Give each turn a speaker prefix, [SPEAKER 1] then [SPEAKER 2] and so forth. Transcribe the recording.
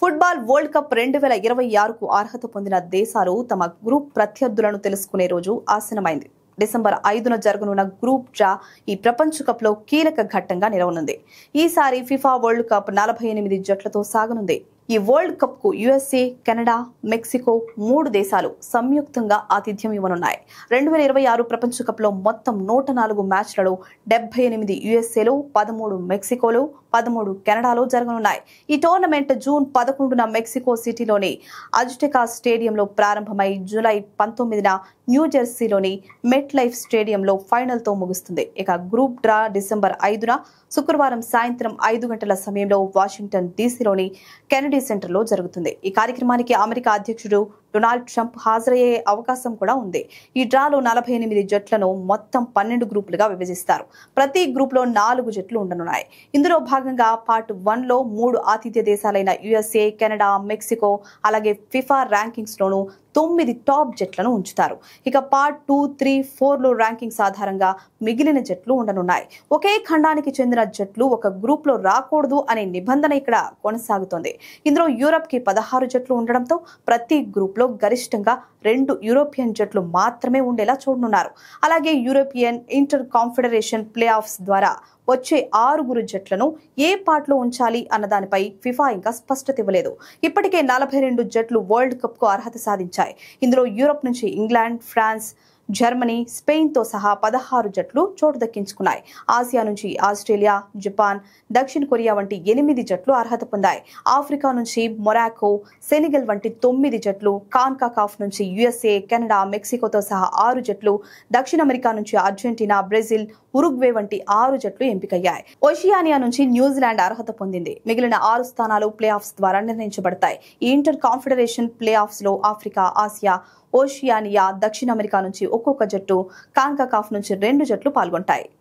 [SPEAKER 1] Football world cup 2026కు అర్హత పొందిన దేశాలు తమ గ్రూప్ ప్రత్యర్థులను తెలుసుకునే రోజు ఆసన్నమైంది. డిసెంబర్ 5న జరగనున్న గ్రూప్ డ్రా ఈ ప్రపంచ కప్లో కీలక ఘట్టంగా నిలవనుంది. ఈసారి ఫిఫా వరల్డ్ కప్ 48 జట్లతో సాగనుంది. ఈ వరల్డ్ కప్ కు యుఎస్ఏ, కెనడా, మెక్సికో 3 దేశాలు సంయుక్తంగా ఆతిథ్యం ఇవ్వనున్నాయి. 2026 ప్రపంచ కప్ లో మొత్తం 104 మ్యాచ్లలో 78 యుఎస్ఏలో, 13 మెక్సికోలో, 13 కెనడాలో జరగనున్నాయి. ఈ టోర్నమెంట్ జూన్ 11న మెక్సికో సిటీలోని అజ్టెకా స్టేడియంలో ప్రారంభమై జూలై 19న న్యూజెర్సీలోని మెట్ లైఫ్ స్టేడియంలో ఫైనల్ తో ముగుస్తుంది. ఇక గ్రూప్ డ్రా డిసెంబర్ 5న శుక్రవారం సాయంత్రం 5 గంటల సమయంలో వాషింగ్టన్ డీసీలోని కెనడీ సెంటర్లో జరుగుతుంది. ఈ కార్యక్రమానికి అమెరికా అధ్యక్షుడు డొనాల్డ్ ట్రంప్ హాజరయ్యే అవకాశం కూడా ఉంది. ఈ డ్రాలో 48 జట్లను మొత్తం 12 గ్రూపులుగా విభజిస్తారు. ప్రతి గ్రూప్ లో 4 జట్లు ఉండనున్నాయి. ఇందులో భాగంగా పార్ట్ 1లో 3 ఆతిథ్య దేశాలైన యుఎస్ఏ, కెనడా, మెక్సికో అలాగే ఫిఫా ర్యాంకింగ్స్ లోను 9 టాప్ జట్లను ఉంచుతారు. ఇక పార్ట్ 2, 3, 4లో ర్యాంకింగ్స్ ఆధారంగా మిగిలిన జట్లు ఉండనున్నాయి. ఒకే ఖండానికి చెందిన జట్లు ఒక గ్రూప్ లో రాకూడదు అనే నిబంధన ఇక్కడ కొనసాగుతోంది. ఇందులో యూరప్ కి 16 జట్లు ఉండడంతో ప్రతి గ్రూప్ లో గరిష్టంగా 2 యూరోపియన్ జట్లు మాత్రమే ఉండేలా చూడనున్నారు. అలాగే European inter confederation play offs ద్వారా వచ్చే 6 జట్లను ఏ పార్ట్లో ఉంచాలి అన్న దానిపై ఫిఫా ఇంకా స్పష్టత ఇవ్వలేదు. ఇప్పటికే 42 జట్లు వరల్డ్ కప్ కు అర్హత సాధించాయి. ఇందులో యూరప్ నుంచి ఇంగ్లాండ్, ఫ్రాన్స్, జర్మనీ, స్పెయిన్ తో సహా 16 జట్లు చోటు దక్కించుకున్నాయి. ఆసియా నుంచి ఆస్ట్రేలియా, జపాన్, దక్షిణ కొరియా వంటి 8 జట్లు అర్హత పొందాయి. ఆఫ్రికా నుంచి మొరాకో, సెనెగల్ వంటి 9 జట్లు, కాన్కాకాఫ్ నుంచి యుఎస్ఏ, కెనడా, మెక్సికోతో సహా 6 జట్లు, దక్షిణ అమెరికా నుంచి అర్జెంటీనా, బ్రెజిల్, ఉరుగ్వే వంటి 6 జట్లు ఎంపికయ్యాయి. ఓషియానియా నుంచి న్యూజిలాండ్ అర్హత పొందింది. మిగిలిన 6 స్థానాలు ప్లే ఆఫ్స్ ద్వారా నిర్ణయించబడతాయి. ఈ ఇంటర్ కాన్ఫెడరేషన్ ప్లే ఆఫ్స్ లో ఆఫ్రికా, ఆసియా, ఓషియానియా, దక్షిణ అమెరికా నుంచి ఒక్కొక్క జట్టు, కాన్కాకాఫ్ నుంచి 2 జట్లు పాల్గొంటాయి.